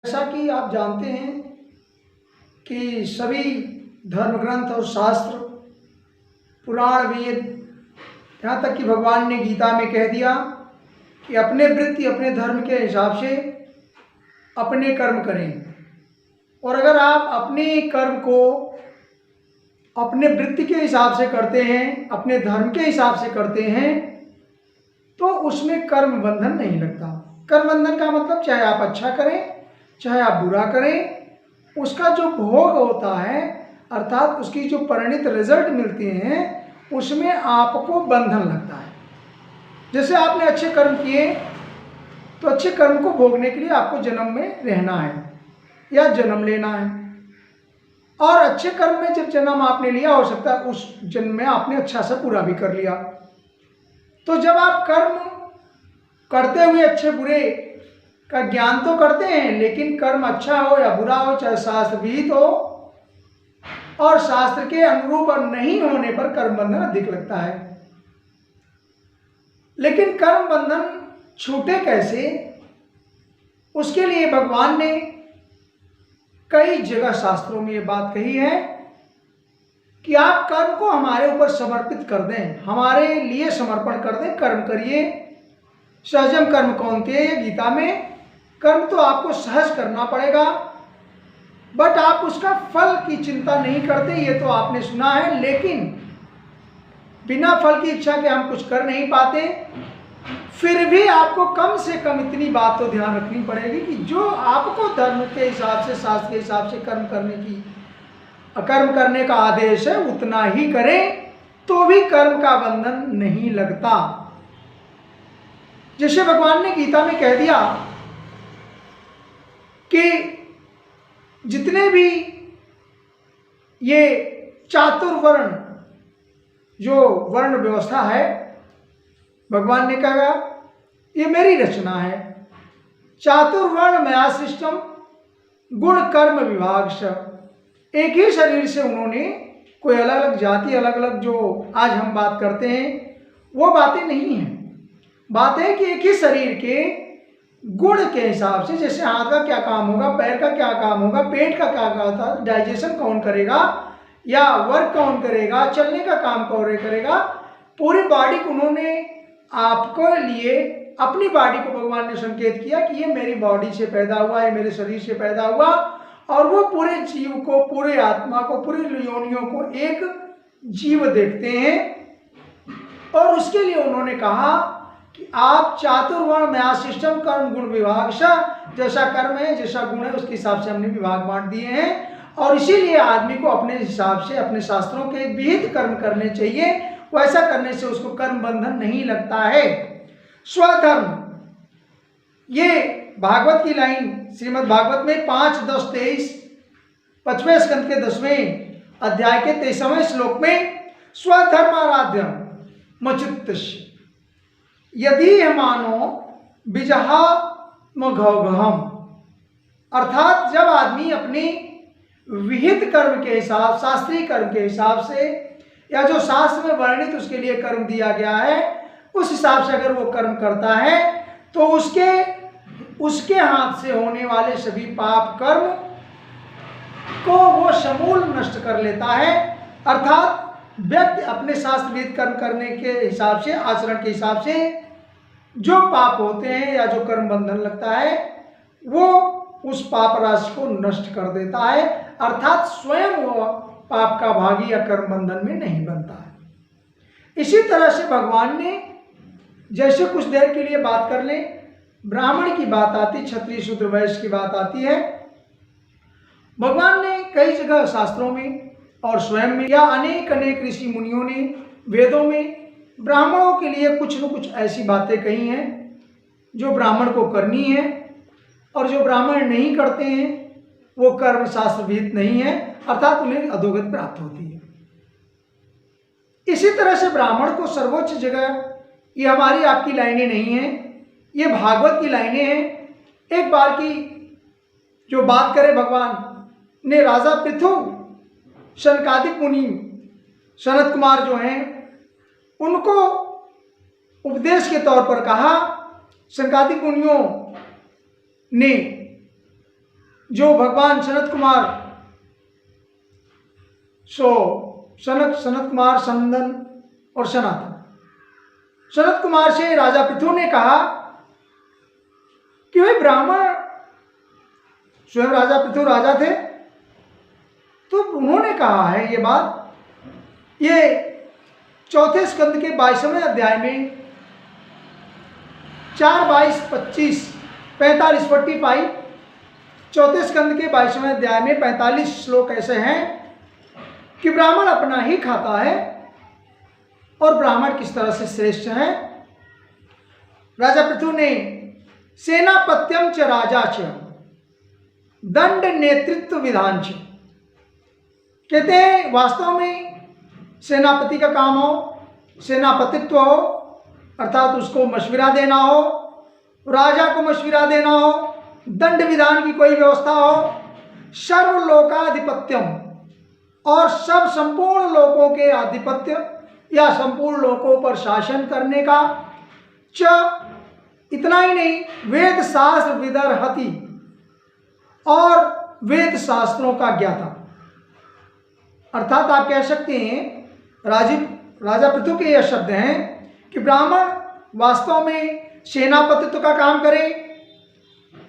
जैसा कि आप जानते हैं कि सभी धर्म ग्रंथ और शास्त्र, पुराण, वेद, यहाँ तक कि भगवान ने गीता में कह दिया कि अपने वृत्ति अपने धर्म के हिसाब से अपने कर्म करें। और अगर आप अपने कर्म को अपने वृत्ति के हिसाब से करते हैं, अपने धर्म के हिसाब से करते हैं, तो उसमें कर्म बंधन नहीं लगता। कर्म बंधन का मतलब चाहे आप अच्छा करें चाहे आप बुरा करें, उसका जो भोग होता है अर्थात उसकी जो परिणित रिजल्ट मिलते हैं उसमें आपको बंधन लगता है। जैसे आपने अच्छे कर्म किए तो अच्छे कर्म को भोगने के लिए आपको जन्म में रहना है या जन्म लेना है, और अच्छे कर्म में जब जन्म आपने लिया हो सकता है उस जन्म में आपने अच्छा सा पूरा भी कर लिया। तो जब आप कर्म करते हुए अच्छे बुरे का ज्ञान तो करते हैं, लेकिन कर्म अच्छा हो या बुरा हो, चाहे शास्त्र विहित हो, और शास्त्र के अनुरूप नहीं होने पर कर्म बंधन अधिक लगता है। लेकिन कर्म बंधन छूटे कैसे, उसके लिए भगवान ने कई जगह शास्त्रों में ये बात कही है कि आप कर्म को हमारे ऊपर समर्पित कर दें, हमारे लिए समर्पण कर दें, कर्म करिए। सहजम कर्म कौन्तेय, गीता में कर्म तो आपको सहज करना पड़ेगा, बट आप उसका फल की चिंता नहीं करते, ये तो आपने सुना है। लेकिन बिना फल की इच्छा के हम कुछ कर नहीं पाते। फिर भी आपको कम से कम इतनी बात तो ध्यान रखनी पड़ेगी कि जो आपको धर्म के हिसाब से, शास्त्र के हिसाब से कर्म करने का आदेश है उतना ही करें, तो भी कर्म का बंधन नहीं लगता। जैसे भगवान ने गीता में कह दिया कि जितने भी ये चातुर्वर्ण जो वर्ण व्यवस्था है, भगवान ने कहा ये मेरी रचना है। चातुर्वर्ण मया सृष्टम गुण कर्म विभाग से, एक ही शरीर से उन्होंने कोई अलग अलग जाति, अलग अलग जो आज हम बात करते हैं वो बातें नहीं हैं। बात है कि एक ही शरीर के गुण के हिसाब से, जैसे हाथ का क्या काम होगा, पैर का क्या काम होगा, पेट का क्या काम होता है, डाइजेशन कौन करेगा या वर्क कौन करेगा, चलने का काम कौन करेगा, पूरी बॉडी को उन्होंने आपको लिए अपनी बॉडी को भगवान ने संकेत किया कि ये मेरी बॉडी से पैदा हुआ, ये मेरे शरीर से पैदा हुआ, और वो पूरे जीव को, पूरे आत्मा को, पूरी योनियों को एक जीव देखते हैं। और उसके लिए उन्होंने कहा कि आप चातुर्वर्ण मया सिस्टम कर्म गुण विभाग सा, जैसा कर्म है जैसा गुण है उसके हिसाब से हमने विभाग बांट दिए हैं। और इसीलिए आदमी को अपने हिसाब से अपने शास्त्रों के विहित कर्म करने चाहिए, वैसा करने से उसको कर्म बंधन नहीं लगता है। स्वधर्म, ये भागवत की लाइन श्रीमद् भागवत में 5, 10, 23 5वें स्कंद के 10वें अध्याय के 23वें श्लोक में स्वधर्माराध्यम मचित्तस्य यदि मानो विजहा मघौघम, अर्थात जब आदमी अपने विहित कर्म के हिसाब, शास्त्रीय कर्म के हिसाब से, या जो शास्त्र में वर्णित उसके लिए कर्म दिया गया है उस हिसाब से अगर वो कर्म करता है तो उसके हाथ से होने वाले सभी पाप कर्म को वो समूल नष्ट कर लेता है। अर्थात व्यक्ति अपने शास्त्रविहित कर्म करने के हिसाब से, आचरण के हिसाब से जो पाप होते हैं या जो कर्म बंधन लगता है वो उस पाप राशि को नष्ट कर देता है, अर्थात स्वयं वो पाप का भागी या कर्म बंधन में नहीं बनता है। इसी तरह से भगवान ने, जैसे कुछ देर के लिए बात कर लें, ब्राह्मण की बात आती, क्षत्रिय शूद्र वैश्य की बात आती है, भगवान ने कई जगह शास्त्रों में और स्वयं में या अनेक ऋषि मुनियों ने वेदों में ब्राह्मणों के लिए कुछ न कुछ ऐसी बातें कही हैं जो ब्राह्मण को करनी है, और जो ब्राह्मण नहीं करते हैं वो कर्म शास्त्र विहित नहीं है, अर्थात उन्हें अधोगति प्राप्त होती है। इसी तरह से ब्राह्मण को सर्वोच्च जगह, ये हमारी आपकी लाइनें नहीं हैं, ये भागवत की लाइनें हैं। एक बार की जो बात करें, भगवान ने राजा पृथु शनकादिक मुनि सनत कुमार जो हैं उनको उपदेश के तौर पर कहा। शनकादिक मुनियों ने जो भगवान सनत कुमार सनत कुमार, संदन और सनातन, सनत कुमार से राजा पृथु ने कहा कि भाई ब्राह्मण, स्वयं राजा पृथु राजा थे, तो उन्होंने कहा है ये बात, ये चौथे स्कंद के 22वें अध्याय में 4, 22, 25, 45, 45, चौथे स्कंद के 22वें अध्याय में 45 श्लोक ऐसे हैं कि ब्राह्मण अपना ही खाता है और ब्राह्मण किस तरह से श्रेष्ठ है। राजा पृथु ने सेनापत्यम च राजा च दंड नेतृत्व विधान च, कहते हैं वास्तव में सेनापति का काम हो, सेनापतित्व हो, अर्थात उसको मशविरा देना हो, राजा को मशविरा देना हो, दंड विधान की कोई व्यवस्था हो, सर्वलोकाधिपत्यम, और सब संपूर्ण लोगों के आधिपत्य या संपूर्ण लोगों पर शासन करने का, च इतना ही नहीं, वेद शास्त्र विदर्हति, और वेद शास्त्रों का ज्ञाता। अर्थात आप कह सकते हैं राजा पृथु के यह शब्द हैं कि ब्राह्मण वास्तव में सेनापतित्व का काम करे,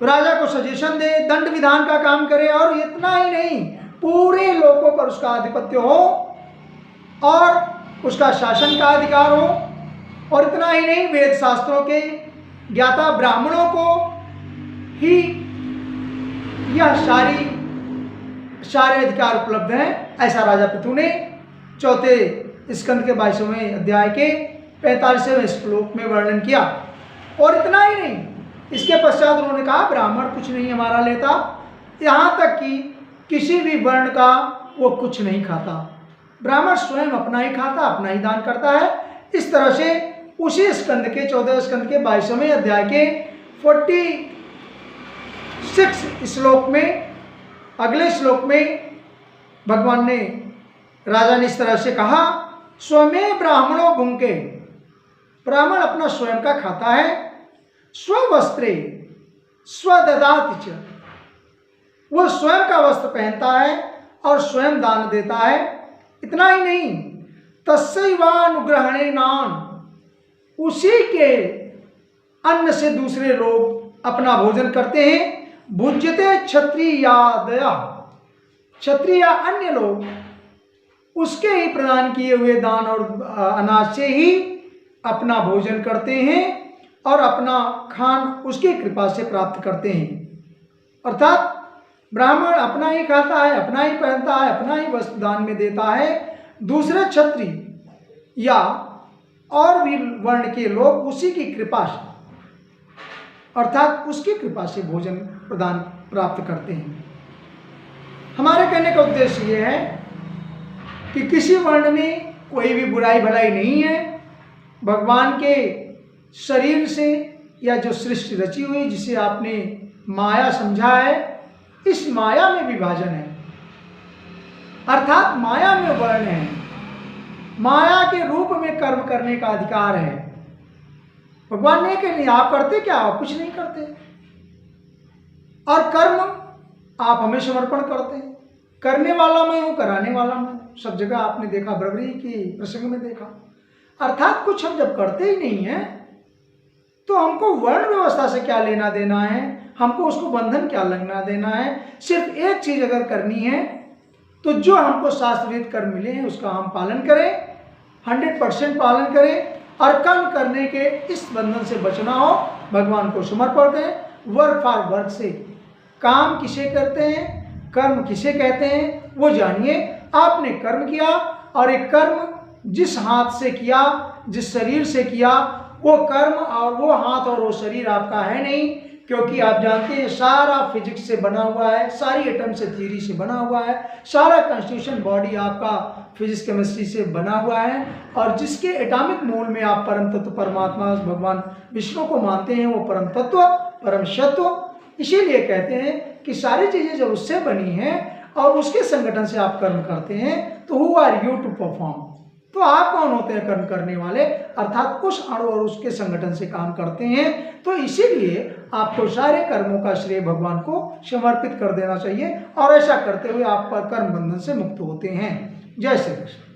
राजा को सजेशन दे, दंड विधान का काम करे, और इतना ही नहीं, पूरे लोगों पर उसका आधिपत्य हो और उसका शासन का अधिकार हो, और इतना ही नहीं, वेद शास्त्रों के ज्ञाता ब्राह्मणों को ही यह सारे अधिकार उपलब्ध हैं। ऐसा राजा पृथु ने चौथे स्कंद के 22वें अध्याय के 45वें श्लोक में वर्णन किया। और इतना ही नहीं, इसके पश्चात उन्होंने कहा ब्राह्मण कुछ नहीं हमारा लेता, यहाँ तक कि किसी भी वर्ण का वो कुछ नहीं खाता, ब्राह्मण स्वयं अपना ही खाता, अपना ही दान करता है। इस तरह से उसी स्कंद के 14 स्कंद के 22वें अध्याय के 46 श्लोक में, अगले श्लोक में भगवान ने, राजा ने इस तरह से कहा, स्वमें ब्राह्मणों भुंके, ब्राह्मण अपना स्वयं का खाता है, स्ववस्त्रे स्वददाति च, वो स्वयं का वस्त्र पहनता है और स्वयं दान देता है। इतना ही नहीं, तस्यैवानुग्रहणे नान, उसी के अन्न से दूसरे लोग अपना भोजन करते हैं। भुज्यते क्षत्रियादया, क्षत्रिय अन्य लोग उसके ही प्रदान किए हुए दान और अनाज से ही अपना भोजन करते हैं और अपना खान उसकी कृपा से प्राप्त करते हैं। अर्थात ब्राह्मण अपना ही खाता है, अपना ही पहनता है, अपना ही वस्त्र दान में देता है। दूसरे क्षत्रिय या और भी वर्ण के लोग उसी की कृपा से, अर्थात उसकी कृपा से भोजन प्रदान प्राप्त करते हैं। हमारे कहने का उद्देश्य यह है कि किसी वर्ण में कोई भी बुराई भलाई नहीं है। भगवान के शरीर से या जो सृष्टि रची हुई, जिसे आपने माया समझा है, इस माया में विभाजन है, अर्थात माया में वर्ण है, माया के रूप में कर्म करने का अधिकार है। भगवान ने कहा नहीं, आप करते क्या, आप कुछ नहीं करते, और कर्म आप हमें समर्पण करते हैं। करने वाला मैं हूँ, कराने वाला मैं हूँ। सब जगह आपने देखा, बरबरी की प्रसंग में देखा। अर्थात कुछ हम जब करते ही नहीं हैं तो हमको वर्ण व्यवस्था से क्या लेना देना है, हमको उसको बंधन क्या लगना देना है। सिर्फ एक चीज अगर करनी है तो जो हमको शास्त्रविद कर्म मिले हैं उसका हम पालन करें, 100% पालन करें, और कर्म करने के इस बंधन से बचना हो, भगवान को समर्पण करें। वर्क फॉर वर्क से, काम किसे करते हैं, कर्म किसे कहते हैं, वो जानिए। आपने कर्म किया, और एक कर्म जिस हाथ से किया, जिस शरीर से किया, वो कर्म और वो हाथ और वो शरीर आपका है नहीं, क्योंकि आप जानते हैं सारा फिजिक्स से बना हुआ है, सारी एटम से थ्योरी से बना हुआ है, सारा कॉन्स्टिट्यूशन बॉडी आपका फिजिक्स केमिस्ट्री से बना हुआ है। और जिसके एटॉमिक मूल में आप परम तत्व परमात्मा भगवान विष्णु को मानते हैं, वो परम तत्व परम सत्व। इसीलिए कहते हैं कि सारी चीजें जब उससे बनी हैं और उसके संगठन से आप कर्म करते हैं, तो who are you to perform, तो आप कौन होते हैं कर्म करने वाले, अर्थात उस अणु और उसके संगठन से काम करते हैं। तो इसीलिए आपको सारे कर्मों का श्रेय भगवान को समर्पित कर देना चाहिए और ऐसा करते हुए आप पर कर्म बंधन से मुक्त होते हैं। जय श्री कृष्ण।